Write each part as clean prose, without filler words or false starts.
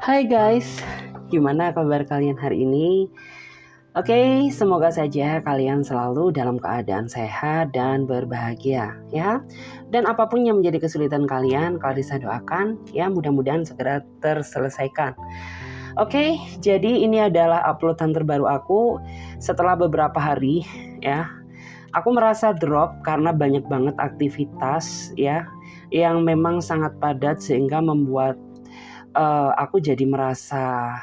Hai guys, gimana kabar kalian hari ini? Oke, semoga saja kalian selalu dalam keadaan sehat dan berbahagia ya. Dan apapun yang menjadi kesulitan kalian, Clarissa doakan ya mudah-mudahan segera terselesaikan. Oke, jadi ini adalah uploadan terbaru aku setelah beberapa hari ya. Aku merasa drop karena banyak banget aktivitas ya yang memang sangat padat sehingga membuat aku jadi merasa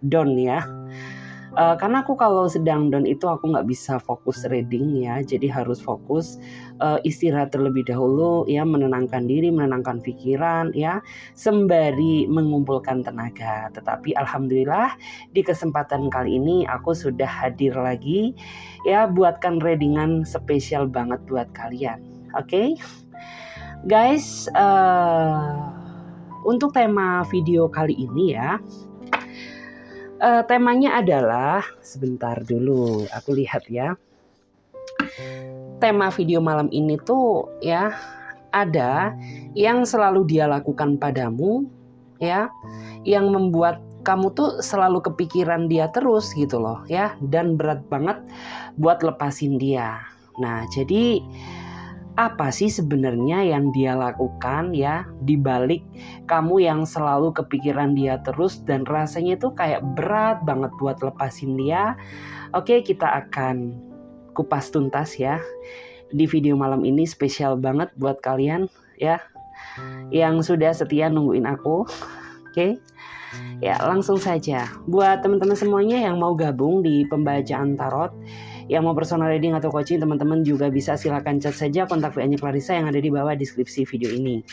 down ya. Karena aku kalau sedang down itu aku nggak bisa fokus reading ya, jadi harus fokus istirahat terlebih dahulu ya, menenangkan diri, menenangkan pikiran ya, sembari mengumpulkan tenaga. Tetapi alhamdulillah di kesempatan kali ini aku sudah hadir lagi ya, buatkan readingan spesial banget buat kalian. Oke, guys, untuk tema video kali ini ya, temanya adalah, sebentar dulu aku lihat ya. Tema video malam ini tuh ya, ada yang selalu dia lakukan padamu ya, yang membuat kamu tuh selalu kepikiran dia terus gitu loh ya, dan berat banget buat lepasin dia. Nah, jadi apa sih sebenarnya yang dia lakukan ya, di balik kamu yang selalu kepikiran dia terus dan rasanya itu kayak berat banget buat lepasin dia? Oke, kita akan kupas tuntas ya. Di video malam ini spesial banget buat kalian ya, yang sudah setia nungguin aku. Oke, ya langsung saja. Buat teman-teman semuanya yang mau gabung di pembacaan tarot, yang mau personal reading atau coaching, teman-teman juga bisa silakan chat saja kontak WA-nya Clarissa yang ada di bawah deskripsi video ini.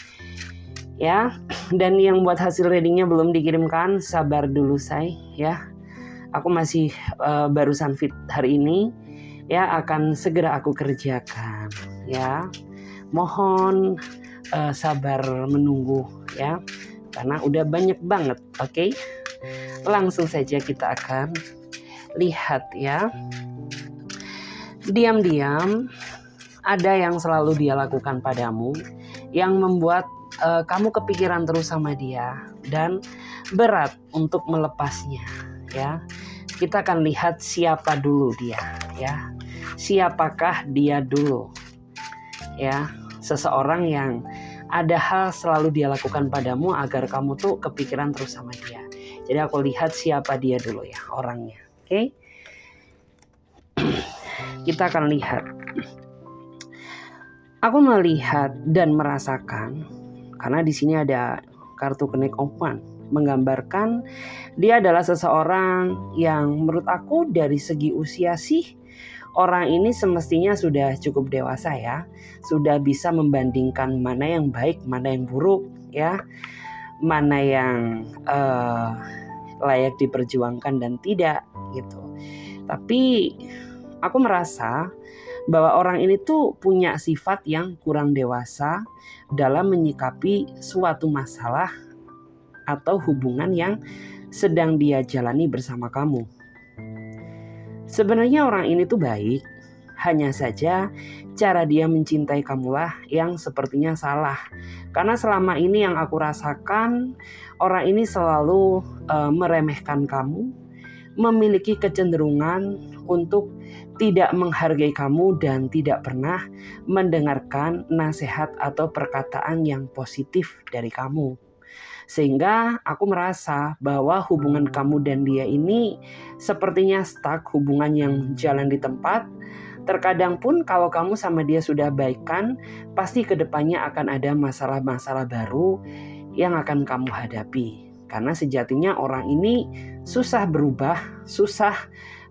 Ya, dan yang buat hasil readingnya belum dikirimkan, sabar dulu say ya. Aku masih barusan fit hari ini ya, akan segera aku kerjakan ya. Mohon sabar menunggu ya, karena udah banyak banget. Oke, langsung saja kita akan lihat ya. Diam-diam ada yang selalu dia lakukan padamu yang membuat kamu kepikiran terus sama dia dan berat untuk melepasnya ya. Kita akan lihat siapa dulu dia ya. Siapakah dia dulu ya. Seseorang yang ada hal selalu dia lakukan padamu agar kamu tuh kepikiran terus sama dia. Jadi aku lihat siapa dia dulu ya, orangnya. Oke. Kita akan lihat. Aku melihat dan merasakan, karena di sini ada kartu Knight of Wands, menggambarkan dia adalah seseorang yang menurut aku dari segi usia sih, orang ini semestinya sudah cukup dewasa ya, sudah bisa membandingkan mana yang baik, mana yang buruk ya, mana yang layak diperjuangkan dan tidak gitu. Tapi aku merasa bahwa orang ini tuh punya sifat yang kurang dewasa dalam menyikapi suatu masalah atau hubungan yang sedang dia jalani bersama kamu. Sebenarnya orang ini tuh baik, hanya saja cara dia mencintai kamulah yang sepertinya salah. Karena selama ini yang aku rasakan, orang ini selalu meremehkan kamu, memiliki kecenderungan untuk tidak menghargai kamu dan tidak pernah mendengarkan nasihat atau perkataan yang positif dari kamu. Sehingga aku merasa bahwa hubungan kamu dan dia ini sepertinya stuck, hubungan yang jalan di tempat. Terkadang pun kalau kamu sama dia sudah baikan, pasti kedepannya akan ada masalah-masalah baru yang akan kamu hadapi. Karena sejatinya orang ini susah berubah, susah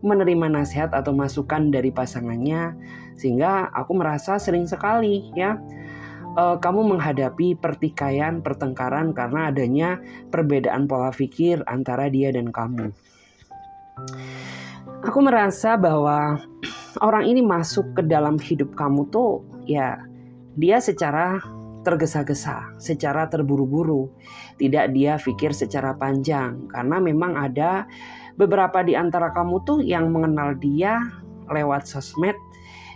menerima nasihat atau masukan dari pasangannya. Sehingga aku merasa sering sekali ya, kamu menghadapi pertikaian, pertengkaran karena adanya perbedaan pola pikir antara dia dan kamu. Aku merasa bahwa orang ini masuk ke dalam hidup kamu tuh ya, dia secara tergesa-gesa, secara terburu-buru, tidak dia pikir secara panjang. Karena memang ada beberapa di antara kamu tuh yang mengenal dia lewat sosmed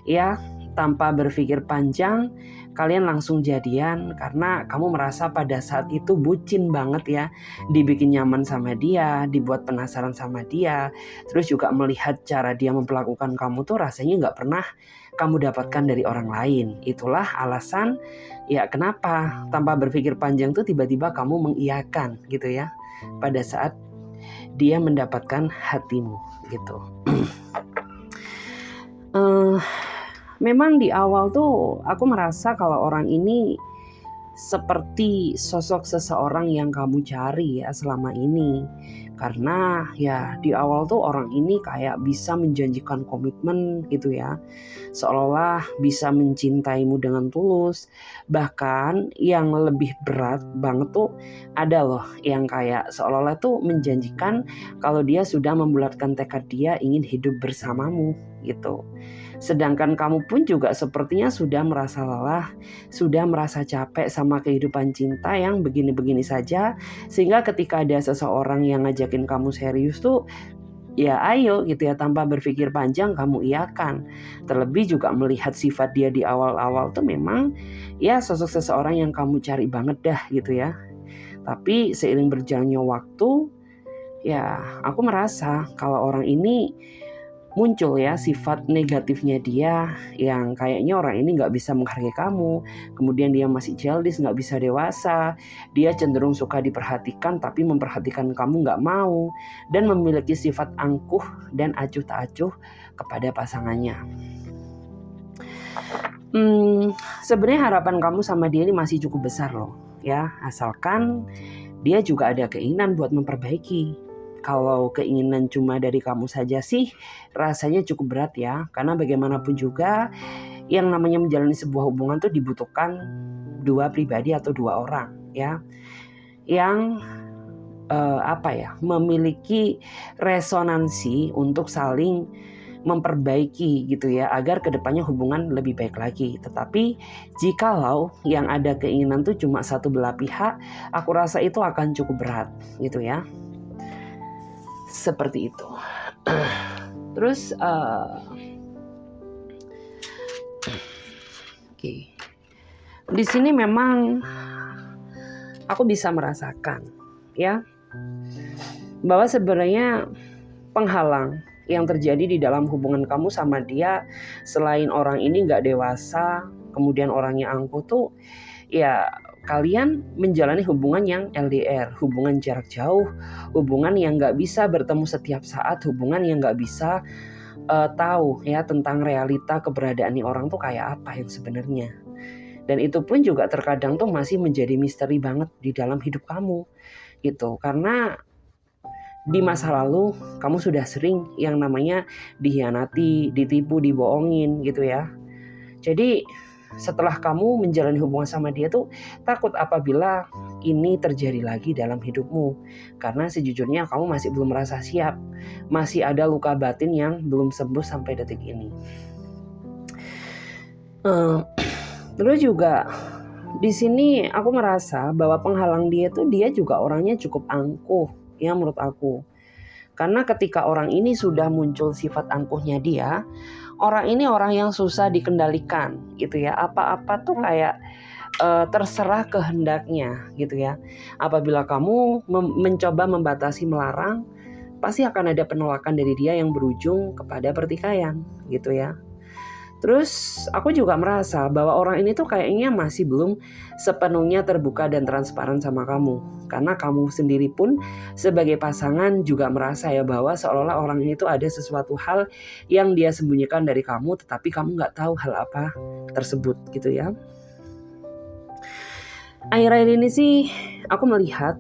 ya, tanpa berpikir panjang kalian langsung jadian karena kamu merasa pada saat itu bucin banget ya, dibikin nyaman sama dia, dibuat penasaran sama dia, terus juga melihat cara dia memperlakukan kamu tuh rasanya nggak pernah kamu dapatkan dari orang lain. Itulah alasan ya kenapa tanpa berpikir panjang tuh tiba-tiba kamu mengiyakan gitu ya pada saat dia mendapatkan hatimu gitu. Memang di awal tuh aku merasa kalau orang ini seperti sosok seseorang yang kamu cari ya selama ini. Karena ya di awal tuh orang ini kayak bisa menjanjikan komitmen gitu ya. Seolah-olah bisa mencintaimu dengan tulus. Bahkan yang lebih berat banget tuh ada loh yang kayak seolah-olah tuh menjanjikan kalau dia sudah membulatkan tekad dia ingin hidup bersamamu gitu. Sedangkan kamu pun juga sepertinya sudah merasa lelah, sudah merasa capek sama kehidupan cinta yang begini-begini saja, sehingga ketika ada seseorang yang ngajakin kamu serius tuh ya ayo gitu ya, tanpa berpikir panjang kamu iyakan. Terlebih juga melihat sifat dia di awal-awal tuh memang ya sosok seseorang yang kamu cari banget dah gitu ya. Tapi seiring berjalannya waktu ya aku merasa kalau orang ini muncul ya sifat negatifnya dia yang kayaknya orang ini nggak bisa menghargai kamu, kemudian dia masih childish, nggak bisa dewasa, dia cenderung suka diperhatikan tapi memperhatikan kamu nggak mau, dan memiliki sifat angkuh dan acuh tak acuh kepada pasangannya. Sebenarnya harapan kamu sama dia ini masih cukup besar loh ya, asalkan dia juga ada keinginan buat memperbaiki. Kalau keinginan cuma dari kamu saja sih rasanya cukup berat ya. Karena bagaimanapun juga yang namanya menjalani sebuah hubungan tuh dibutuhkan dua pribadi atau dua orang ya. Yang memiliki resonansi untuk saling memperbaiki gitu ya, agar kedepannya hubungan lebih baik lagi. Tetapi jikalau yang ada keinginan tuh cuma satu belah pihak, aku rasa itu akan cukup berat gitu ya. Seperti itu. Terus di sini memang aku bisa merasakan ya bahwa sebenarnya penghalang yang terjadi di dalam hubungan kamu sama dia selain orang ini nggak dewasa, kemudian orangnya angkuh tuh ya kalian menjalani hubungan yang LDR, hubungan jarak jauh, hubungan yang nggak bisa bertemu setiap saat, hubungan yang nggak bisa tahu ya tentang realita keberadaan nih orang tuh kayak apa yang sebenarnya. Dan itu pun juga terkadang tuh masih menjadi misteri banget di dalam hidup kamu gitu, karena di masa lalu kamu sudah sering yang namanya dikhianati, ditipu, dibohongin gitu ya. Jadi setelah kamu menjalani hubungan sama dia tuh takut apabila ini terjadi lagi dalam hidupmu. Karena sejujurnya kamu masih belum merasa siap. Masih ada luka batin yang belum sembuh sampai detik ini. Terus juga di sini aku merasa bahwa penghalang dia tuh dia juga orangnya cukup angkuh ya menurut aku. Karena ketika orang ini sudah muncul sifat angkuhnya dia, orang ini orang yang susah dikendalikan gitu ya. Apa-apa tuh kayak terserah kehendaknya gitu ya. Apabila kamu mencoba membatasi, melarang, pasti akan ada penolakan dari dia yang berujung kepada pertikaian gitu ya. Terus aku juga merasa bahwa orang ini tuh kayaknya masih belum sepenuhnya terbuka dan transparan sama kamu. Karena kamu sendiri pun sebagai pasangan juga merasa ya bahwa seolah-olah orang ini tuh ada sesuatu hal yang dia sembunyikan dari kamu, tetapi kamu gak tahu hal apa tersebut gitu ya. Akhir-akhir ini sih aku melihat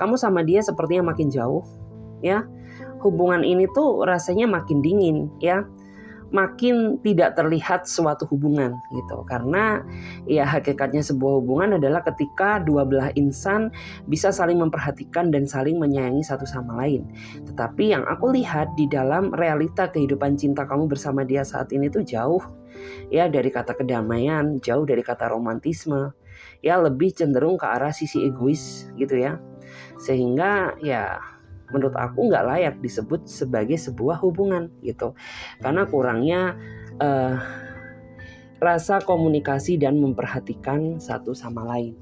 kamu sama dia sepertinya makin jauh ya. Hubungan ini tuh rasanya makin dingin ya. Makin tidak terlihat suatu hubungan gitu. Karena ya hakikatnya sebuah hubungan adalah ketika dua belah insan bisa saling memperhatikan dan saling menyayangi satu sama lain. Tetapi yang aku lihat di dalam realita kehidupan cinta kamu bersama dia saat ini tuh jauh ya dari kata kedamaian, jauh dari kata romantisme. Ya lebih cenderung ke arah sisi egois gitu ya. Sehingga ya menurut aku nggak layak disebut sebagai sebuah hubungan gitu, karena kurangnya rasa komunikasi dan memperhatikan satu sama lain.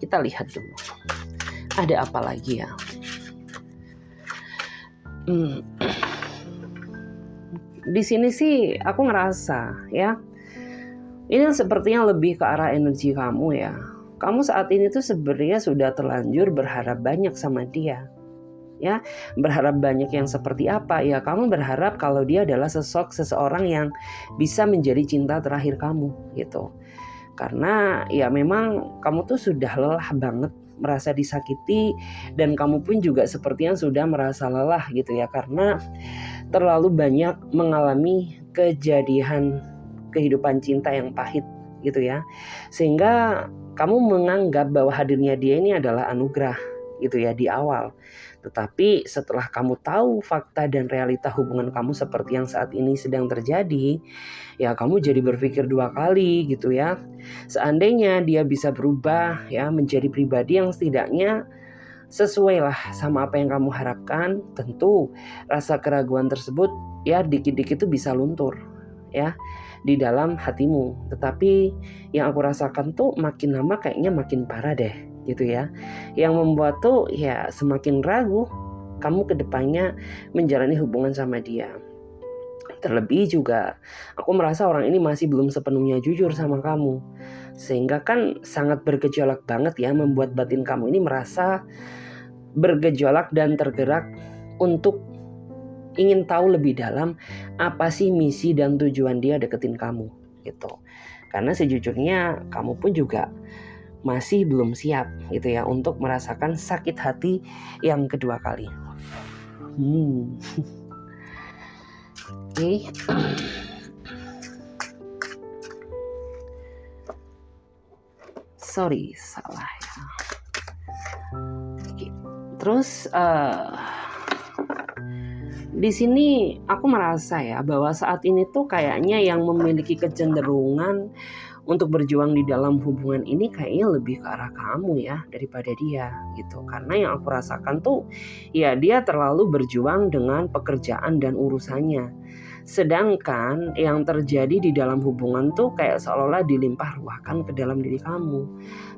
Kita lihat dulu, ada apa lagi ya? Di sini sih aku ngerasa ya, ini sepertinya lebih ke arah energi kamu ya. Kamu saat ini tuh sebenarnya sudah terlanjur berharap banyak sama dia. Ya, berharap banyak yang seperti apa? Ya, kamu berharap kalau dia adalah seseorang yang bisa menjadi cinta terakhir kamu gitu. Karena ya memang kamu tuh sudah lelah banget merasa disakiti, dan kamu pun juga sepertinya sudah merasa lelah gitu ya, karena terlalu banyak mengalami kejadian kehidupan cinta yang pahit gitu ya, sehingga kamu menganggap bahwa hadirnya dia ini adalah anugerah gitu ya di awal. Tetapi setelah kamu tahu fakta dan realita hubungan kamu seperti yang saat ini sedang terjadi, ya kamu jadi berpikir dua kali gitu ya. Seandainya dia bisa berubah ya menjadi pribadi yang setidaknya sesuai lah sama apa yang kamu harapkan, tentu rasa keraguan tersebut ya dikit-dikit tuh bisa luntur ya di dalam hatimu. Tetapi yang aku rasakan tuh makin lama kayaknya makin parah deh gitu ya, yang membuat tuh ya semakin ragu kamu kedepannya menjalani hubungan sama dia. Terlebih juga aku merasa orang ini masih belum sepenuhnya jujur sama kamu, sehingga kan sangat bergejolak banget ya, membuat batin kamu ini merasa bergejolak dan tergerak untuk ingin tahu lebih dalam apa sih misi dan tujuan dia deketin kamu gitu. Karena sejujurnya kamu pun juga masih belum siap gitu ya untuk merasakan sakit hati yang kedua kali. Oke. Sorry, salah ya. Oke. Terus di sini aku merasa ya bahwa saat ini tuh kayaknya yang memiliki kecenderungan untuk berjuang di dalam hubungan ini kayaknya lebih ke arah kamu ya daripada dia gitu. Karena yang aku rasakan tuh ya dia terlalu berjuang dengan pekerjaan dan urusannya. Sedangkan yang terjadi di dalam hubungan tuh kayak seolah-olah dilimpah ruahkan ke dalam diri kamu.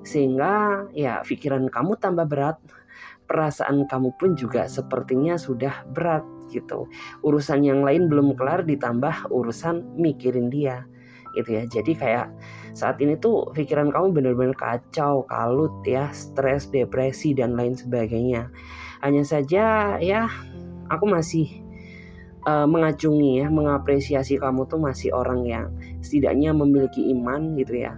Sehingga ya pikiran kamu tambah berat, perasaan kamu pun juga sepertinya sudah berat gitu. Urusan yang lain belum kelar ditambah urusan mikirin dia gitu ya. Jadi kayak saat ini tuh pikiran kamu benar-benar kacau, kalut ya, stres, depresi dan lain sebagainya. Hanya saja ya aku masih mengacungi ya, mengapresiasi kamu tuh masih orang yang setidaknya memiliki iman gitu ya.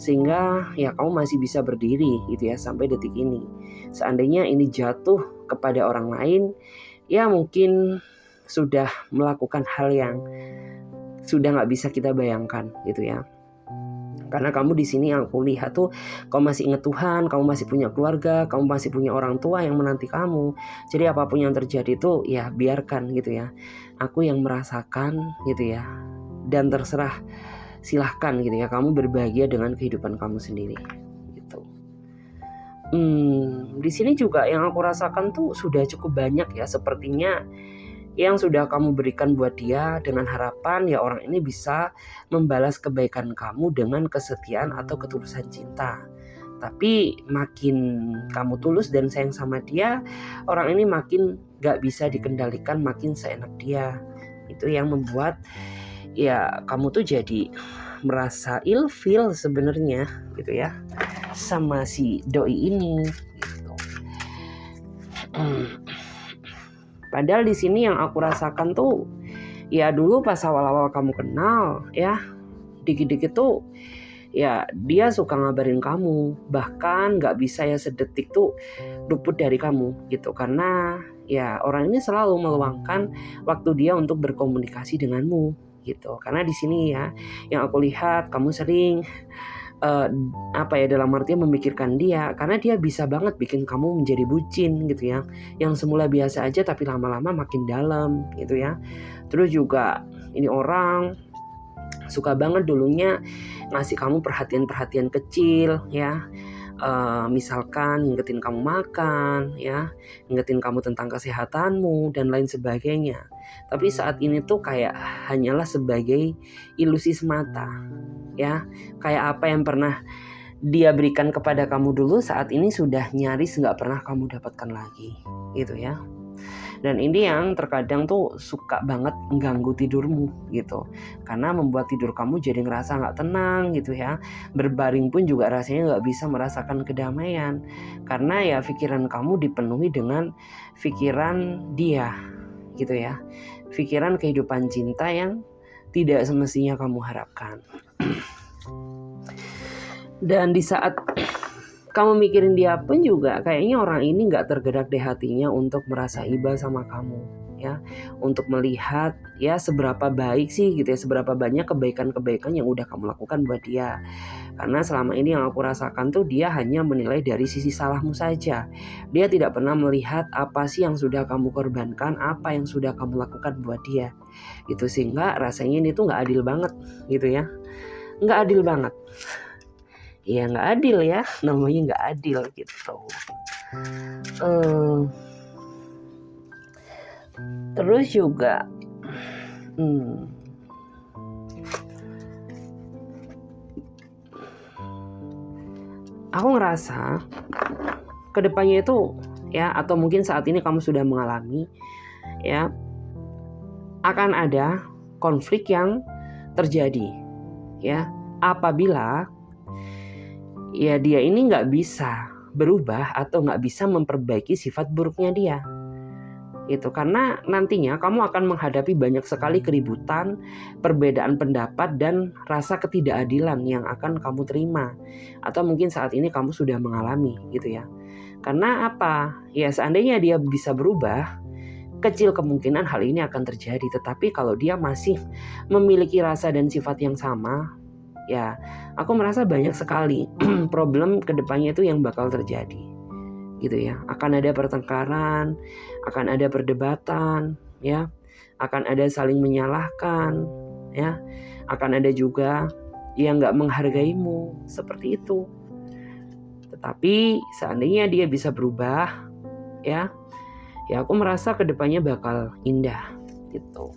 Sehingga ya kamu masih bisa berdiri gitu ya sampai detik ini. Seandainya ini jatuh kepada orang lain, ya mungkin sudah melakukan hal yang sudah nggak bisa kita bayangkan gitu ya. Karena kamu di sini yang aku lihat tuh kamu masih ingat Tuhan, kamu masih punya keluarga, kamu masih punya orang tua yang menanti kamu. Jadi apapun yang terjadi tuh ya biarkan gitu ya. Aku yang merasakan gitu ya. Dan terserah, silahkan gitu ya, kamu berbahagia dengan kehidupan kamu sendiri gitu. Di sini juga yang aku rasakan tuh sudah cukup banyak ya sepertinya yang sudah kamu berikan buat dia dengan harapan ya orang ini bisa membalas kebaikan kamu dengan kesetiaan atau ketulusan cinta. Tapi makin kamu tulus dan sayang sama dia, orang ini makin gak bisa dikendalikan, makin seenak dia. Itu yang membuat ya kamu tuh jadi merasa ilfeel sebenarnya gitu ya sama si doi ini gitu. Padahal di sini yang aku rasakan tuh ya dulu pas awal-awal kamu kenal ya, dikit-dikit tuh ya dia suka ngabarin kamu, bahkan gak bisa ya sedetik tuh luput dari kamu gitu. Karena ya orang ini selalu meluangkan waktu dia untuk berkomunikasi denganmu gitu. Karena di sini ya yang aku lihat kamu sering dalam artinya memikirkan dia, karena dia bisa banget bikin kamu menjadi bucin gitu ya, yang semula biasa aja tapi lama-lama makin dalam gitu ya. Terus juga ini orang suka banget dulunya ngasih kamu perhatian-perhatian kecil ya, misalkan ngingetin kamu makan ya, ngingetin kamu tentang kesehatanmu dan lain sebagainya. Tapi saat ini tuh kayak hanyalah sebagai ilusi semata, ya. Kayak apa yang pernah dia berikan kepada kamu dulu, saat ini sudah nyaris nggak pernah kamu dapatkan lagi, gitu ya. Dan ini yang terkadang tuh suka banget mengganggu tidurmu gitu, karena membuat tidur kamu jadi ngerasa nggak tenang gitu ya. Berbaring pun juga rasanya nggak bisa merasakan kedamaian, karena ya pikiran kamu dipenuhi dengan pikiran dia gitu ya, pikiran kehidupan cinta yang tidak semestinya kamu harapkan. Dan di saat kamu mikirin dia pun juga kayaknya orang ini gak tergerak di hatinya untuk merasa iba sama kamu ya, untuk melihat ya seberapa baik sih gitu ya, seberapa banyak kebaikan-kebaikan yang udah kamu lakukan buat dia. Karena selama ini yang aku rasakan tuh dia hanya menilai dari sisi salahmu saja. Dia tidak pernah melihat apa sih yang sudah kamu korbankan, apa yang sudah kamu lakukan buat dia gitu, sehingga rasanya ini tuh gak adil banget gitu ya, gak adil banget. Ya nggak adil ya, namanya nggak adil gitu. Terus juga aku ngerasa kedepannya itu ya, atau mungkin saat ini kamu sudah mengalami ya, akan ada konflik yang terjadi ya, apabila ya dia ini nggak bisa berubah atau nggak bisa memperbaiki sifat buruknya dia itu. Karena nantinya kamu akan menghadapi banyak sekali keributan, perbedaan pendapat, dan rasa ketidakadilan yang akan kamu terima, atau mungkin saat ini kamu sudah mengalami gitu ya. Karena apa? Ya seandainya dia bisa berubah, kecil kemungkinan hal ini akan terjadi. Tetapi kalau dia masih memiliki rasa dan sifat yang sama, ya aku merasa banyak sekali problem kedepannya itu yang bakal terjadi gitu ya. Akan ada pertengkaran, akan ada perdebatan ya, akan ada saling menyalahkan ya, akan ada juga yang gak menghargaimu seperti itu. Tetapi seandainya dia bisa berubah ya, ya aku merasa kedepannya bakal indah gitu.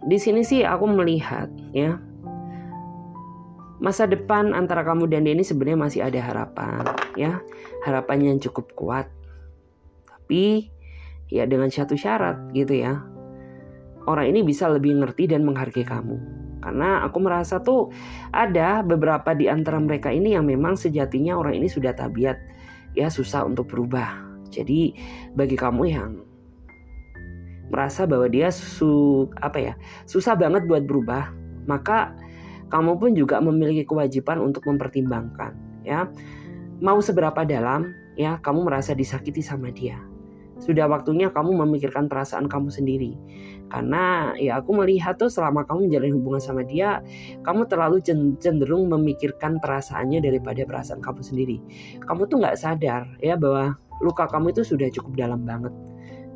Di sini sih aku melihat ya, masa depan antara kamu dan dia ini sebenarnya masih ada harapan ya, harapan yang cukup kuat. Tapi ya dengan satu syarat gitu ya, orang ini bisa lebih ngerti dan menghargai kamu. Karena aku merasa tuh ada beberapa di antara mereka ini yang memang sejatinya orang ini sudah tabiat ya susah untuk berubah. Jadi bagi kamu yang merasa bahwa dia susah banget buat berubah, maka kamu pun juga memiliki kewajiban untuk mempertimbangkan ya, mau seberapa dalam ya kamu merasa disakiti sama dia. Sudah waktunya kamu memikirkan perasaan kamu sendiri. Karena ya aku melihat tuh selama kamu menjalin hubungan sama dia, kamu terlalu cenderung memikirkan perasaannya daripada perasaan kamu sendiri. Kamu tuh gak sadar ya bahwa luka kamu itu sudah cukup dalam banget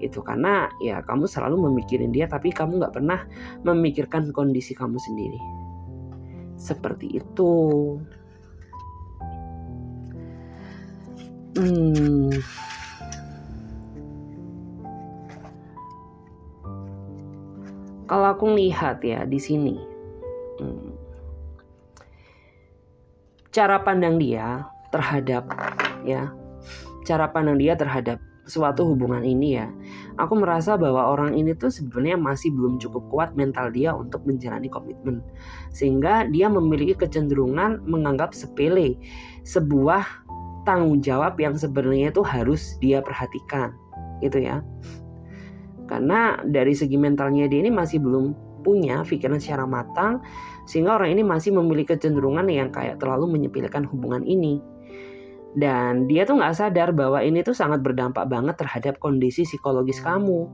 itu, karena ya kamu selalu memikirin dia tapi kamu gak pernah memikirkan kondisi kamu sendiri. Seperti itu. Kalau aku lihat ya di sini, cara pandang dia terhadap suatu hubungan ini ya, aku merasa bahwa orang ini tuh sebenarnya masih belum cukup kuat mental dia untuk menjalani komitmen, sehingga dia memiliki kecenderungan menganggap sepele sebuah tanggung jawab yang sebenarnya itu harus dia perhatikan gitu ya. Karena dari segi mentalnya dia ini masih belum punya pikiran secara matang, sehingga orang ini masih memiliki kecenderungan yang kayak terlalu menyepelekan hubungan ini. Dan dia tuh gak sadar bahwa ini tuh sangat berdampak banget terhadap kondisi psikologis kamu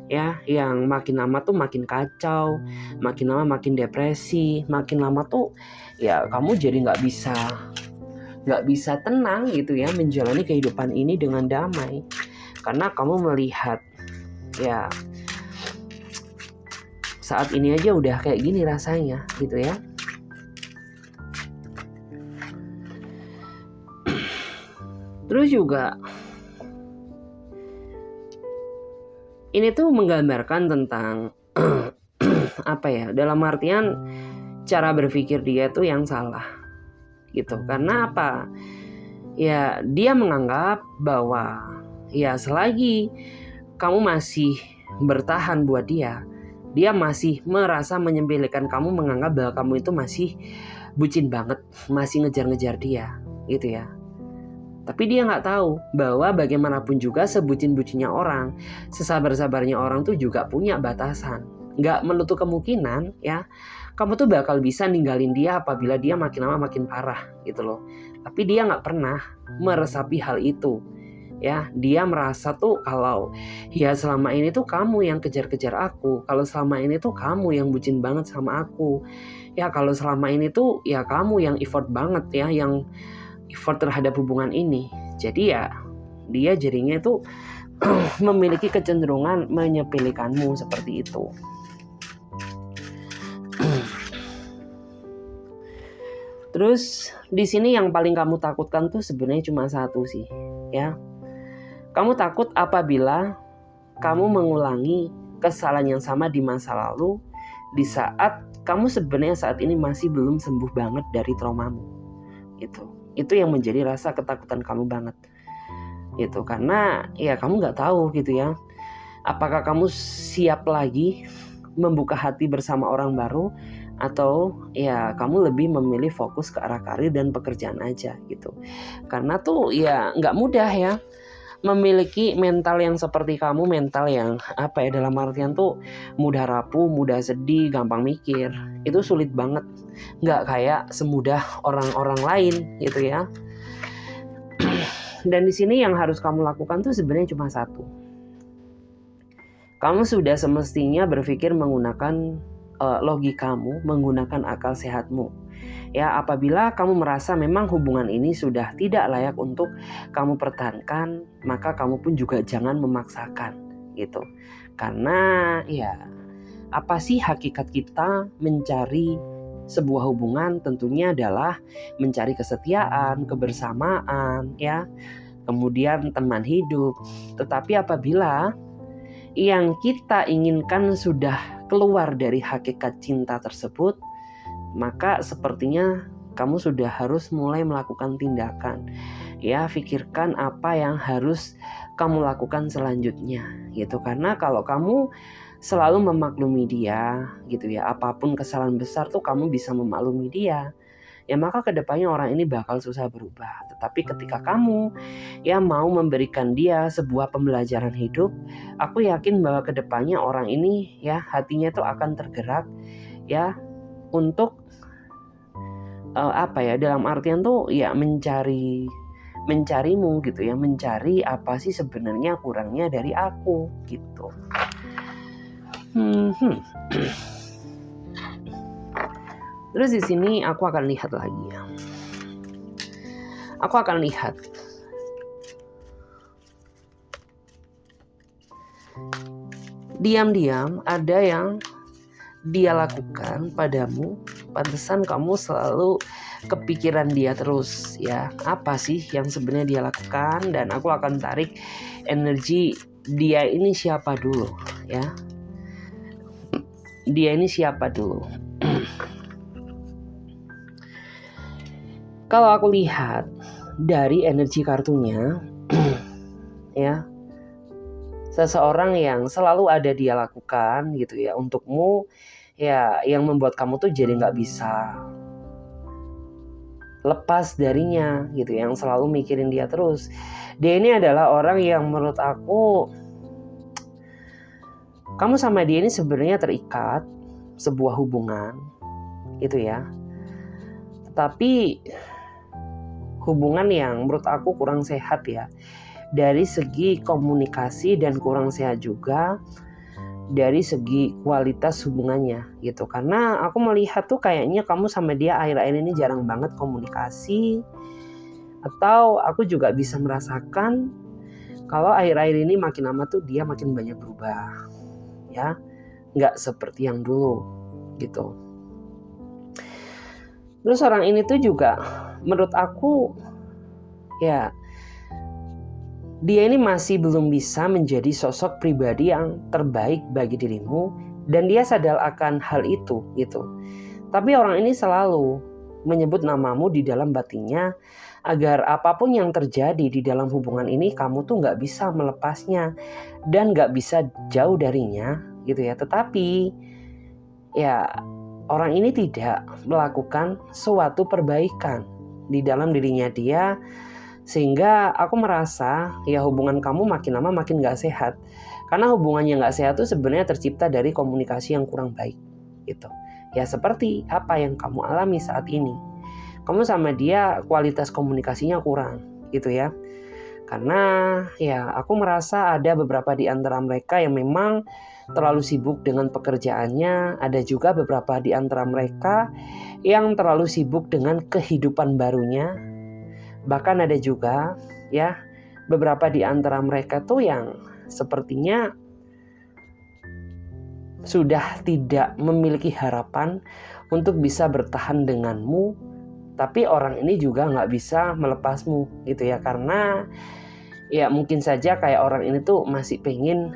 ya, yang makin lama tuh makin kacau, makin lama makin depresi, makin lama tuh ya kamu jadi gak bisa tenang gitu ya, menjalani kehidupan ini dengan damai. Karena kamu melihat ya saat ini aja udah kayak gini rasanya gitu ya. Terus juga ini tuh menggambarkan tentang apa ya, dalam artian cara berpikir dia tuh yang salah gitu. Karena apa? Ya dia menganggap bahwa ya selagi kamu masih bertahan buat dia masih merasa menyepelekan kamu, menganggap bahwa kamu itu masih bucin banget, masih ngejar-ngejar dia gitu ya. Tapi dia nggak tahu bahwa bagaimanapun juga sebucin-bucinnya orang, sesabar-sabarnya orang tuh juga punya batasan. Nggak menutup kemungkinan ya, kamu tuh bakal bisa ninggalin dia apabila dia makin lama makin parah gitu loh. Tapi dia nggak pernah meresapi hal itu. Ya, dia merasa tuh kalau ya selama ini tuh kamu yang kejar-kejar aku, kalau selama ini tuh kamu yang bucin banget sama aku. Ya, kalau selama ini tuh ya kamu yang effort banget ya, yang effort terhadap hubungan ini. Jadi ya dia jadinya itu memiliki kecenderungan menyepelekanmu seperti itu. Terus di sini yang paling kamu takutkan tuh sebenarnya cuma satu sih, ya. Kamu takut apabila kamu mengulangi kesalahan yang sama di masa lalu di saat kamu sebenarnya saat ini masih belum sembuh banget dari traumamu. Itu yang menjadi rasa ketakutan kamu banget. Gitu, karena ya kamu nggak tahu gitu ya. Apakah kamu siap lagi membuka hati bersama orang baru, atau ya kamu lebih memilih fokus ke arah karir dan pekerjaan aja gitu. Karena tuh ya nggak mudah ya memiliki mental yang seperti kamu, mental yang apa ya, dalam artian tuh mudah rapuh, mudah sedih, gampang mikir. Itu sulit banget, nggak kayak semudah orang-orang lain gitu ya. Dan di sini yang harus kamu lakukan tuh sebenarnya cuma satu. Kamu sudah semestinya berpikir menggunakan logikamu, menggunakan akal sehatmu. Ya, apabila kamu merasa memang hubungan ini sudah tidak layak untuk kamu pertahankan, maka kamu pun juga jangan memaksakan gitu. Karena ya apa sih hakikat kita mencari sebuah hubungan? Tentunya adalah mencari kesetiaan, kebersamaan ya, kemudian teman hidup. Tetapi apabila yang kita inginkan sudah keluar dari hakikat cinta tersebut, maka sepertinya kamu sudah harus mulai melakukan tindakan. Ya, pikirkan apa yang harus kamu lakukan selanjutnya gitu. Karena kalau kamu selalu memaklumi dia gitu ya, apapun kesalahan besar tuh kamu bisa memaklumi dia, ya maka kedepannya orang ini bakal susah berubah. Tetapi ketika kamu ya mau memberikan dia sebuah pembelajaran hidup, aku yakin bahwa kedepannya orang ini ya hatinya tuh akan tergerak ya untuk apa ya, dalam artian tuh ya mencarimu gitu ya, mencari apa sih sebenarnya kurangnya dari aku gitu. Terus di sini aku akan lihat lagi ya. Aku akan lihat diam-diam ada yang dia lakukan padamu, pantesan kamu selalu kepikiran dia terus ya. Apa sih yang sebenarnya dia lakukan? Dan aku akan tarik energi dia ini siapa dulu ya. Dia ini siapa dulu? Kalau aku lihat dari energi kartunya ya, seseorang yang selalu ada dia lakukan gitu ya untukmu, ya yang membuat kamu tuh jadi gak bisa lepas darinya gitu, yang selalu mikirin dia terus. Dia ini adalah orang yang menurut aku, kamu sama dia ini sebenarnya terikat sebuah hubungan gitu ya, tetapi hubungan yang menurut aku kurang sehat ya dari segi komunikasi, dan kurang sehat juga dari segi kualitas hubungannya gitu. Karena aku melihat tuh kayaknya kamu sama dia akhir-akhir ini jarang banget komunikasi, atau aku juga bisa merasakan kalau akhir-akhir ini makin lama tuh dia makin banyak berubah ya, nggak seperti yang dulu gitu. Terus orang ini tuh juga menurut aku ya dia ini masih belum bisa menjadi sosok pribadi yang terbaik bagi dirimu, dan dia sadar akan hal itu gitu. Tapi orang ini selalu menyebut namamu di dalam batinnya, agar apapun yang terjadi di dalam hubungan ini kamu tuh nggak bisa melepasnya dan nggak bisa jauh darinya gitu ya. Tetapi ya orang ini tidak melakukan suatu perbaikan di dalam dirinya dia, sehingga aku merasa ya hubungan kamu makin lama makin gak sehat. Karena hubungan yang gak sehat itu sebenarnya tercipta dari komunikasi yang kurang baik gitu. Ya seperti apa yang kamu alami saat ini. Kamu sama dia kualitas komunikasinya kurang gitu ya. Karena ya aku merasa ada beberapa di antara mereka yang memang terlalu sibuk dengan pekerjaannya. Ada juga beberapa di antara mereka yang terlalu sibuk dengan kehidupan barunya. Bahkan ada juga ya beberapa di antara mereka tuh yang sepertinya sudah tidak memiliki harapan untuk bisa bertahan denganmu, tapi orang ini juga nggak bisa melepasmu gitu ya, karena ya mungkin saja kayak orang ini tuh masih pengen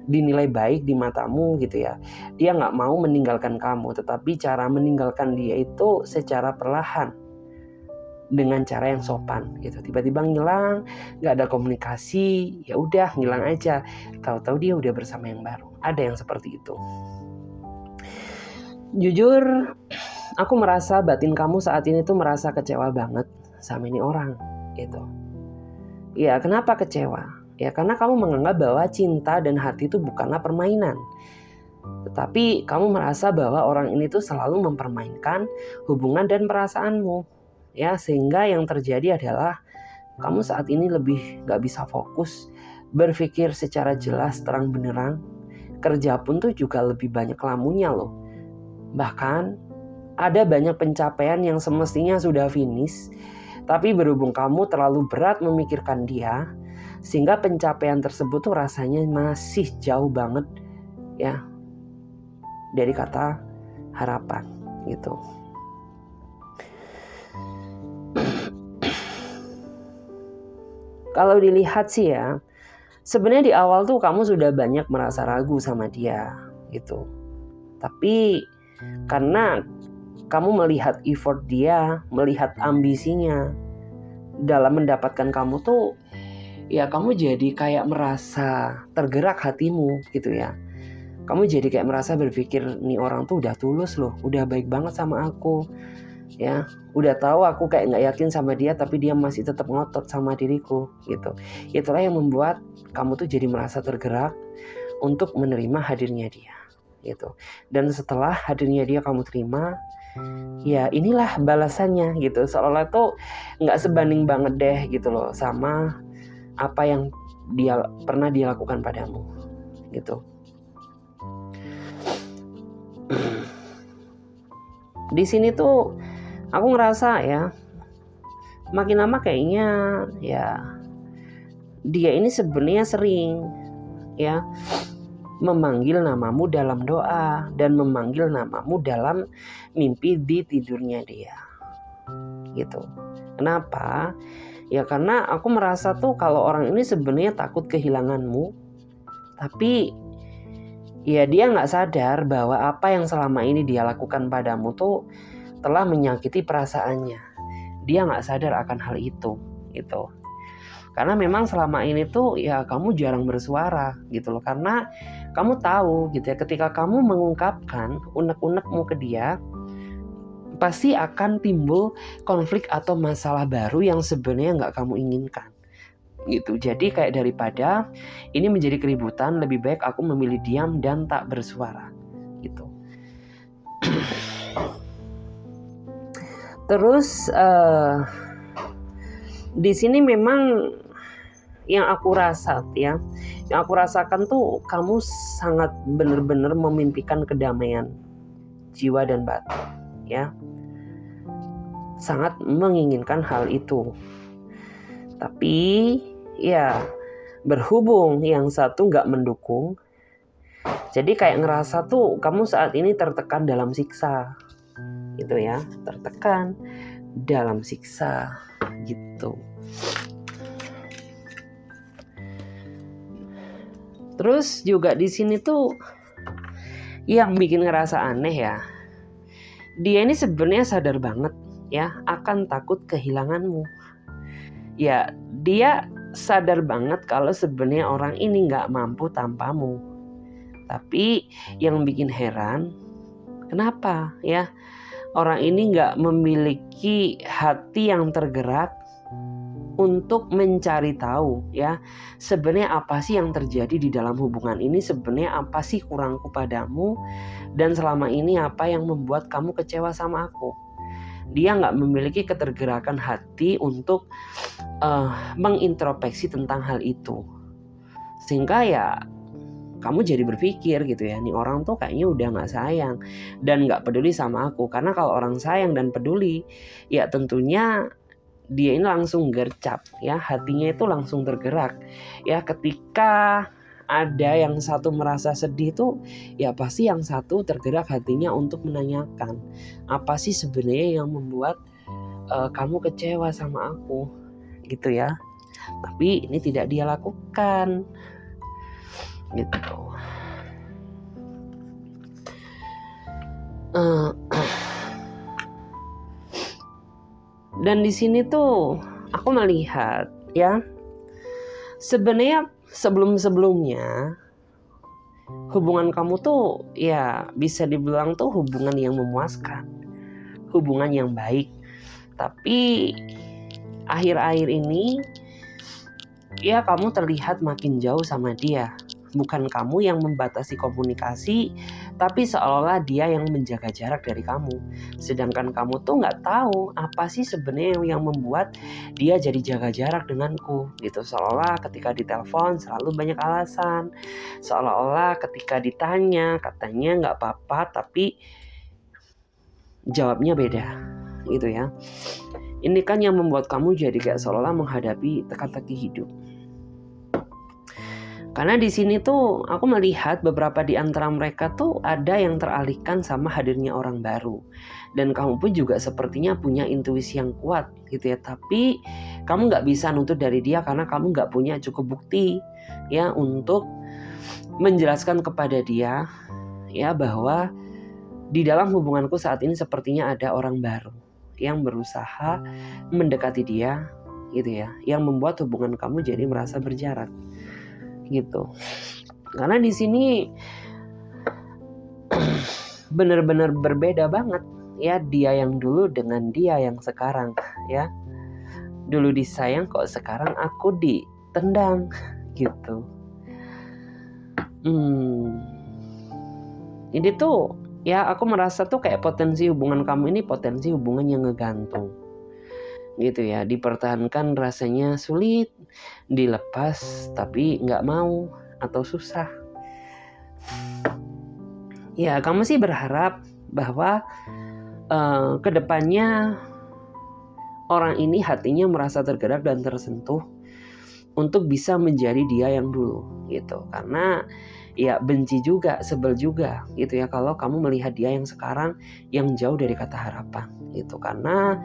dinilai baik di matamu gitu ya. Dia nggak mau meninggalkan kamu, tetapi cara meninggalkan dia itu secara perlahan, dengan cara yang sopan gitu. Tiba-tiba ngilang, nggak ada komunikasi, ya udah ngilang aja. Tahu-tahu dia udah bersama yang baru. Ada yang seperti itu. Jujur, aku merasa batin kamu saat ini tuh merasa kecewa banget sama ini orang gitu. Ya kenapa kecewa? Ya karena kamu menganggap bahwa cinta dan hati itu bukanlah permainan. Tetapi kamu merasa bahwa orang ini tuh selalu mempermainkan hubungan dan perasaanmu. Ya, sehingga yang terjadi adalah kamu saat ini lebih gak bisa fokus berpikir secara jelas terang benderang. Kerja pun tuh juga lebih banyak lamunya loh. Bahkan ada banyak pencapaian yang semestinya sudah finish, tapi berhubung kamu terlalu berat memikirkan dia, sehingga pencapaian tersebut tuh rasanya masih jauh banget ya dari kata harapan gitu. Kalau dilihat sih ya, sebenarnya di awal tuh kamu sudah banyak merasa ragu sama dia gitu. Tapi karena kamu melihat effort dia, melihat ambisinya dalam mendapatkan kamu tuh, ya kamu jadi kayak merasa tergerak hatimu gitu ya. Kamu jadi kayak merasa berpikir, nih orang tuh udah tulus loh, udah baik banget sama aku. Ya, udah tahu aku kayak nggak yakin sama dia, tapi dia masih tetap ngotot sama diriku gitu. Itulah yang membuat kamu tuh jadi merasa tergerak untuk menerima hadirnya dia gitu. Dan setelah hadirnya dia kamu terima, ya inilah balasannya gitu. Seolah-olah tuh nggak sebanding banget deh gitu loh sama apa yang dia pernah dia lakukan padamu gitu. Di sini tuh aku ngerasa ya makin lama kayaknya ya dia ini sebenarnya sering ya memanggil namamu dalam doa dan memanggil namamu dalam mimpi di tidurnya dia gitu. Kenapa? Ya karena aku merasa tuh kalau orang ini sebenarnya takut kehilanganmu, tapi ya dia nggak sadar bahwa apa yang selama ini dia lakukan padamu tuh telah menyakiti perasaannya. Dia nggak sadar akan hal itu gitu. Karena memang selama ini tuh ya kamu jarang bersuara gitu loh. Karena kamu tahu gitu ya, ketika kamu mengungkapkan unek-unekmu ke dia, pasti akan timbul konflik atau masalah baru yang sebenarnya nggak kamu inginkan gitu. Jadi kayak daripada ini menjadi keributan, lebih baik aku memilih diam dan tak bersuara gitu. Terus di sini memang yang aku rasakan tuh kamu sangat benar-benar memimpikan kedamaian jiwa dan batin ya, sangat menginginkan hal itu. Tapi ya berhubung yang satu nggak mendukung, jadi kayak ngerasa tuh kamu saat ini tertekan dalam siksa gitu ya, tertekan dalam siksa gitu. Terus juga di sini tuh yang bikin ngerasa aneh ya, dia ini sebenarnya sadar banget ya akan takut kehilanganmu. Ya, dia sadar banget kalau sebenarnya orang ini nggak mampu tanpamu. Tapi yang bikin heran, kenapa ya orang ini nggak memiliki hati yang tergerak untuk mencari tahu ya sebenarnya apa sih yang terjadi di dalam hubungan ini, sebenarnya apa sih kurangku padamu, dan selama ini apa yang membuat kamu kecewa sama aku. Dia nggak memiliki ketergerakan hati untuk mengintrospeksi tentang hal itu, sehingga ya kamu jadi berpikir gitu ya, nih orang tuh kayaknya udah nggak sayang dan nggak peduli sama aku. Karena kalau orang sayang dan peduli ya tentunya dia ini langsung gercep ya, hatinya itu langsung tergerak ya. Ketika ada yang satu merasa sedih tuh ya pasti yang satu tergerak hatinya untuk menanyakan apa sih sebenarnya yang membuat kamu kecewa sama aku gitu ya. Tapi ini tidak dia lakukan gitu. Dan di sini tuh aku melihat ya, sebenarnya sebelum-sebelumnya hubungan kamu tuh ya bisa dibilang tuh hubungan yang memuaskan, hubungan yang baik. Tapi akhir-akhir ini ya kamu terlihat makin jauh sama dia. Bukan kamu yang membatasi komunikasi, tapi seolah-olah dia yang menjaga jarak dari kamu. Sedangkan kamu tuh nggak tahu apa sih sebenarnya yang membuat dia jadi jaga jarak denganku gitu. Seolah ketika ditelepon selalu banyak alasan, seolah-olah ketika ditanya katanya nggak apa-apa tapi jawabnya beda gitu ya. Ini kan yang membuat kamu jadi kayak seolah-olah menghadapi teka-teki hidup. Karena di sini tuh aku melihat beberapa di antara mereka tuh ada yang teralihkan sama hadirnya orang baru. Dan kamu pun juga sepertinya punya intuisi yang kuat gitu ya. Tapi kamu gak bisa nuntut dari dia karena kamu gak punya cukup bukti ya untuk menjelaskan kepada dia ya bahwa di dalam hubunganku saat ini sepertinya ada orang baru yang berusaha mendekati dia gitu ya. Yang membuat hubungan kamu jadi merasa berjarak gitu. Karena di sini benar-benar berbeda banget ya, dia yang dulu dengan dia yang sekarang ya. Dulu disayang kok sekarang aku ditendang gitu. Ini tuh ya aku merasa tuh kayak potensi hubungan kamu ini potensi hubungan yang ngegantung gitu ya, dipertahankan rasanya sulit, dilepas tapi nggak mau atau susah. Ya kamu sih berharap bahwa kedepannya orang ini hatinya merasa tergerak dan tersentuh untuk bisa menjadi dia yang dulu gitu. Karena ya benci juga, sebel juga gitu ya kalau kamu melihat dia yang sekarang yang jauh dari kata harapan gitu. Karena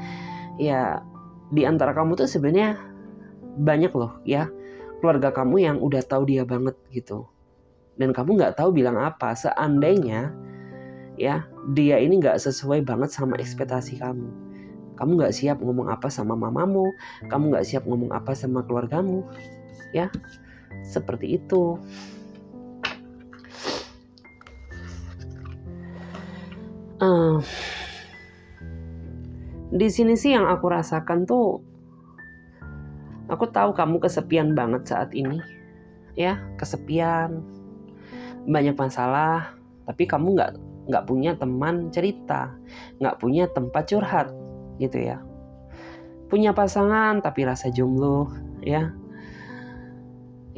ya di antara kamu tuh sebenarnya banyak loh ya keluarga kamu yang udah tahu dia banget gitu. Dan kamu nggak tahu bilang apa seandainya ya dia ini nggak sesuai banget sama ekspektasi kamu. Kamu nggak siap ngomong apa sama mamamu, kamu nggak siap ngomong apa sama keluargamu ya. Seperti itu. Di sini sih yang aku rasakan tuh, aku tahu kamu kesepian banget saat ini, ya kesepian, banyak masalah, tapi kamu nggak punya teman cerita, nggak punya tempat curhat, gitu ya. Punya pasangan tapi rasa jomblo, ya.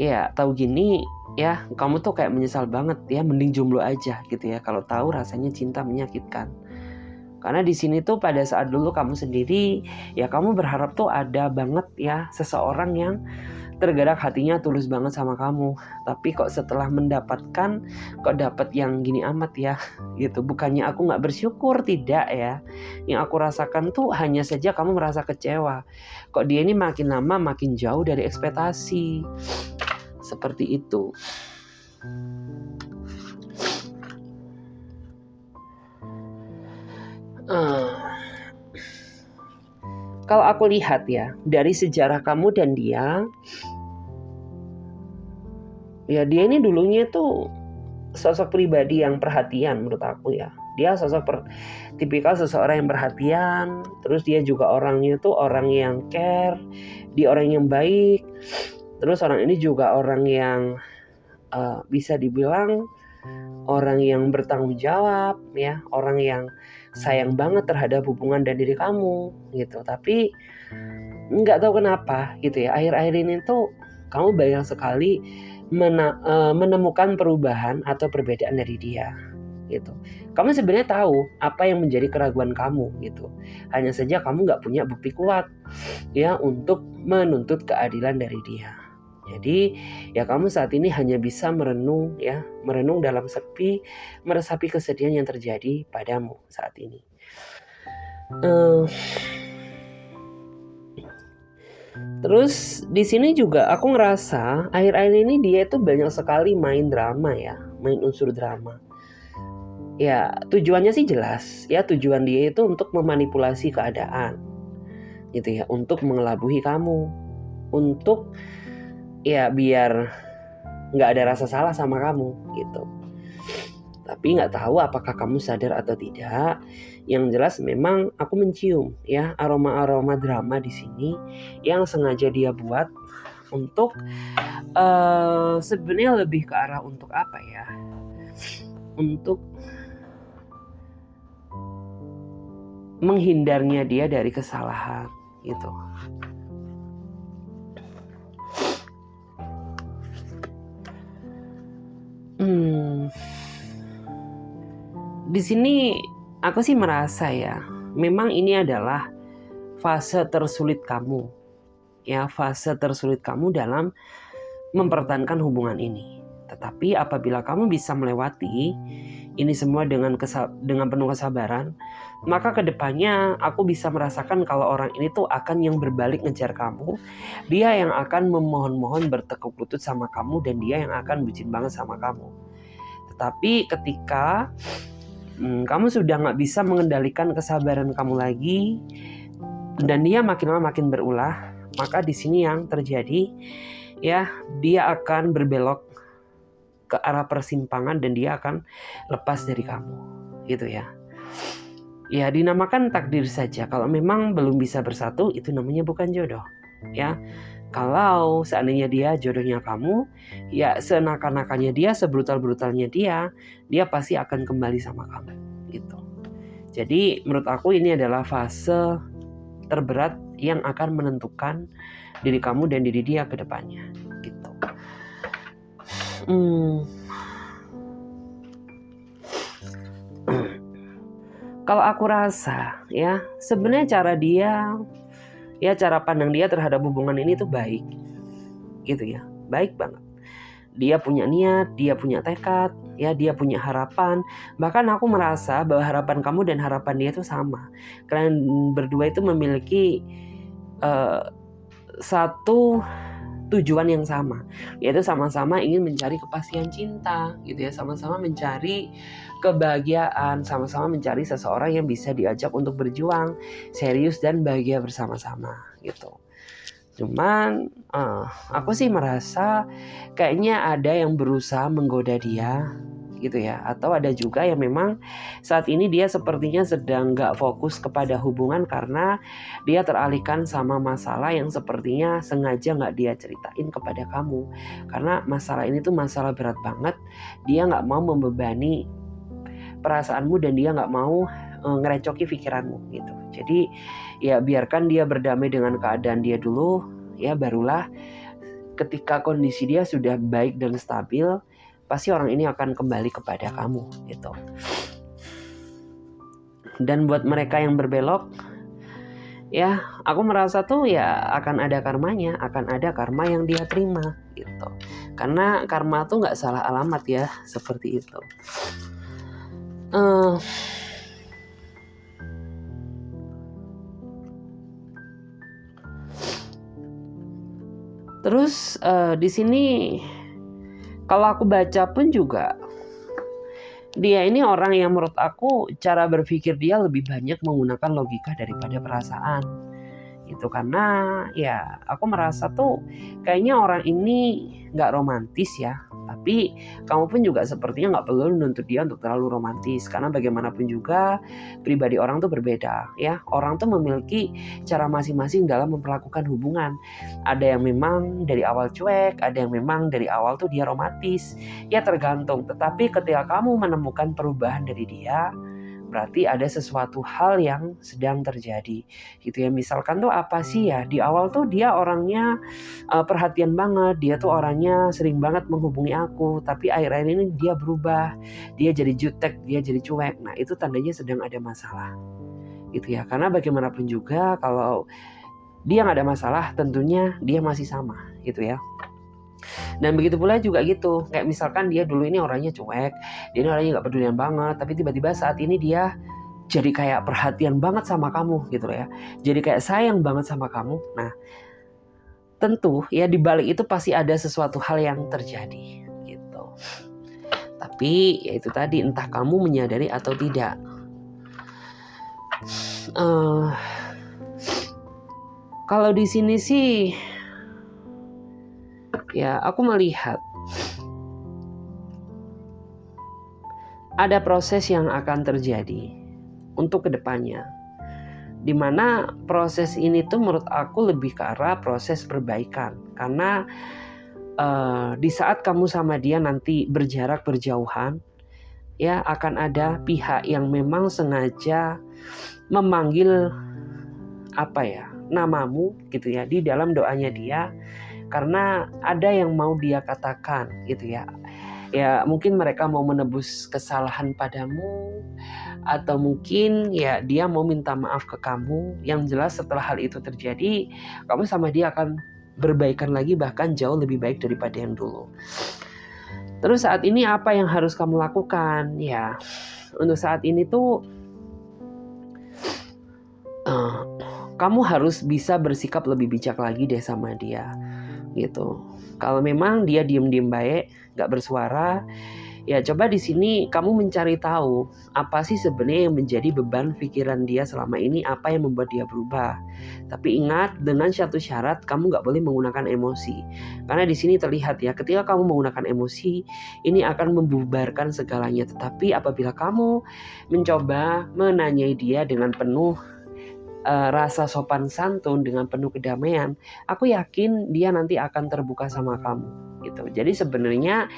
Ya tahu gini, ya kamu tuh kayak menyesal banget, ya mending jomblo aja, gitu ya. Kalau tahu rasanya cinta menyakitkan. Karena di sini tuh pada saat dulu kamu sendiri ya kamu berharap tuh ada banget ya seseorang yang tergerak hatinya tulus banget sama kamu. Tapi kok setelah mendapatkan kok dapat yang gini amat ya gitu. Bukannya aku gak bersyukur, tidak ya. Yang aku rasakan tuh hanya saja kamu merasa kecewa. Kok dia ini makin lama makin jauh dari ekspektasi. Seperti itu. Kalau aku lihat ya, dari sejarah kamu dan dia, ya dia ini dulunya tuh sosok pribadi yang perhatian menurut aku ya. Dia tipikal seseorang yang perhatian, terus dia juga orangnya tuh orang yang care, dia orang yang baik. Terus orang ini juga orang yang bisa dibilang orang yang bertanggung jawab ya, orang yang sayang banget terhadap hubungan dan diri kamu gitu. Tapi nggak tahu kenapa gitu ya, akhir-akhir ini tuh kamu banyak sekali menemukan perubahan atau perbedaan dari dia gitu. Kamu sebenarnya tahu apa yang menjadi keraguan kamu gitu. Hanya saja kamu nggak punya bukti kuat ya untuk menuntut keadilan dari dia. Jadi ya kamu saat ini hanya bisa merenung ya, merenung dalam sepi, meresapi kesedihan yang terjadi padamu saat ini. Terus di sini juga aku ngerasa akhir-akhir ini dia itu banyak sekali main drama ya, main unsur drama. Ya tujuannya sih jelas ya, tujuan dia itu untuk memanipulasi keadaan gitu ya, untuk mengelabuhi kamu, untuk ya biar nggak ada rasa salah sama kamu gitu. Tapi nggak tahu apakah kamu sadar atau tidak. Yang jelas memang aku mencium ya aroma-aroma drama di sini yang sengaja dia buat untuk sebenarnya lebih ke arah untuk apa ya? Untuk menghindarnya dia dari kesalahan gitu. Di sini aku sih merasa ya, memang ini adalah fase tersulit kamu. Ya, fase tersulit kamu dalam mempertahankan hubungan ini. Tetapi apabila kamu bisa melewati ini semua dengan penuh kesabaran, maka kedepannya aku bisa merasakan kalau orang ini tuh akan yang berbalik ngejar kamu. Dia yang akan memohon-mohon bertekuk lutut sama kamu, dan dia yang akan bucin banget sama kamu. Tetapi ketika kamu sudah gak bisa mengendalikan kesabaran kamu lagi, dan dia makin lama makin berulah, maka di sini yang terjadi ya, dia akan berbelok ke arah persimpangan dan dia akan lepas dari kamu gitu ya. Ya dinamakan takdir saja. Kalau memang belum bisa bersatu, itu namanya bukan jodoh ya. Kalau seandainya dia jodohnya kamu, ya senakan-nakannya dia, sebrutal-brutalnya dia pasti akan kembali sama kamu gitu. Jadi menurut aku ini adalah fase terberat yang akan menentukan diri kamu dan diri dia ke depannya gitu. Kalau aku rasa ya, sebenarnya cara pandang dia terhadap hubungan ini tuh baik gitu ya, baik banget. Dia punya niat, dia punya tekad, ya dia punya harapan. Bahkan aku merasa bahwa harapan kamu dan harapan dia itu sama. Kalian berdua itu memiliki satu tujuan yang sama, yaitu sama-sama ingin mencari kepastian cinta gitu ya, sama-sama mencari kebahagiaan, sama-sama mencari seseorang yang bisa diajak untuk berjuang serius dan bahagia bersama-sama gitu. Cuman aku sih merasa kayaknya ada yang berusaha menggoda dia gitu ya, atau ada juga yang memang saat ini dia sepertinya sedang gak fokus kepada hubungan karena dia teralihkan sama masalah yang sepertinya sengaja gak dia ceritain kepada kamu, karena masalah ini tuh masalah berat banget. Dia gak mau membebani perasaanmu dan dia gak mau ngerecoki pikiranmu gitu. Jadi ya biarkan dia berdamai dengan keadaan dia dulu ya, barulah ketika kondisi dia sudah baik dan stabil, pasti orang ini akan kembali kepada kamu gitu. Dan buat mereka yang berbelok ya, aku merasa tuh ya akan ada karmanya, akan ada karma yang dia terima gitu. Karena karma tuh gak salah alamat ya, seperti itu. Terus di sini Kalau aku baca pun juga, dia ini orang yang menurut aku cara berpikir dia lebih banyak menggunakan logika daripada perasaan. Itu karena ya aku merasa tuh kayaknya orang ini nggak romantis ya. Tapi kamu pun juga sepertinya nggak perlu menuntut dia untuk terlalu romantis, karena bagaimanapun juga pribadi orang tuh berbeda ya. Orang tuh memiliki cara masing-masing dalam memperlakukan hubungan. Ada yang memang dari awal cuek, ada yang memang dari awal tuh dia romantis. Ya tergantung. Tetapi ketika kamu menemukan perubahan dari dia, berarti ada sesuatu hal yang sedang terjadi gitu ya. Misalkan tuh apa sih ya, di awal tuh dia orangnya perhatian banget, dia tuh orangnya sering banget menghubungi aku, tapi akhir-akhir ini dia berubah, dia jadi jutek, dia jadi cuek. Nah itu tandanya sedang ada masalah gitu ya. Karena bagaimanapun juga kalau dia nggak ada masalah, tentunya dia masih sama gitu ya. Dan begitu pula juga gitu, kayak misalkan dia dulu ini orangnya cuek, dia ini orangnya gak pedulian banget, tapi tiba-tiba saat ini dia jadi kayak perhatian banget sama kamu gitu ya, jadi kayak sayang banget sama kamu. Nah tentu ya di balik itu pasti ada sesuatu hal yang terjadi gitu. Tapi ya itu tadi, entah kamu menyadari atau tidak. Kalau di sini sih ya aku melihat ada proses yang akan terjadi untuk kedepannya, dimana proses ini tuh menurut aku lebih ke arah proses perbaikan. Karena di saat kamu sama dia nanti berjarak berjauhan, ya akan ada pihak yang memang sengaja memanggil namamu gitu ya di dalam doanya dia, karena ada yang mau dia katakan gitu ya. Ya mungkin mereka mau menebus kesalahan padamu, atau mungkin ya dia mau minta maaf ke kamu. Yang jelas setelah hal itu terjadi, kamu sama dia akan berbaikan lagi, bahkan jauh lebih baik daripada yang dulu. Terus saat ini apa yang harus kamu lakukan? Ya untuk saat ini tuh kamu harus bisa bersikap lebih bijak lagi deh sama dia gitu. Kalau memang dia diem-diem baik, gak bersuara, ya coba di sini kamu mencari tahu apa sih sebenarnya yang menjadi beban pikiran dia selama ini, apa yang membuat dia berubah. Tapi ingat, dengan satu syarat, kamu gak boleh menggunakan emosi. Karena di sini terlihat ya, ketika kamu menggunakan emosi, ini akan membubarkan segalanya. Tetapi apabila kamu mencoba menanyai dia dengan penuh rasa sopan santun, dengan penuh kedamaian, aku yakin dia nanti akan terbuka sama kamu gitu. Jadi sebenarnya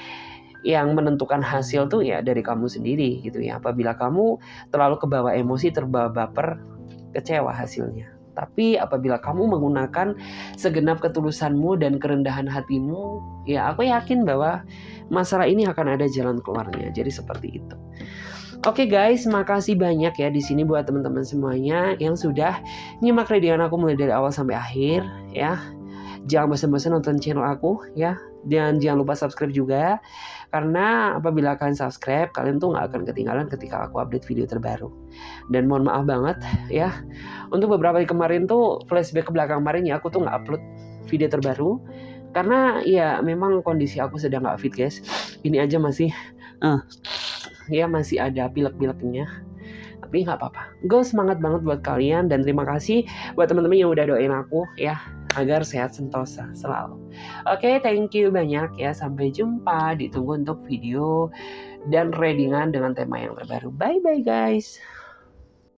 yang menentukan hasil tuh ya dari kamu sendiri gitu ya. Apabila kamu terlalu kebawa emosi, terbawa baper, kecewa hasilnya. Tapi apabila kamu menggunakan segenap ketulusanmu dan kerendahan hatimu, ya aku yakin bahwa masalah ini akan ada jalan keluarnya. Jadi seperti itu. Oke guys, makasih banyak ya di sini buat teman-teman semuanya yang sudah nyimak readingan aku mulai dari awal sampai akhir ya. Jangan bosan-bosan nonton channel aku ya. Dan jangan lupa subscribe juga, karena apabila kalian subscribe, kalian tuh gak akan ketinggalan ketika aku update video terbaru. Dan mohon maaf banget ya, untuk beberapa hari kemarin tuh flashback ke belakang kemarin ya, aku tuh gak upload video terbaru karena ya memang kondisi aku sedang gak fit guys. Ini aja masih ya masih ada pilek-pileknya, tapi nggak apa-apa. Gue semangat banget buat kalian, dan terima kasih buat teman-teman yang udah doain aku ya agar sehat sentosa selalu. Oke, thank you banyak ya. Sampai jumpa, ditunggu untuk video dan readingan dengan tema yang terbaru. Bye bye guys.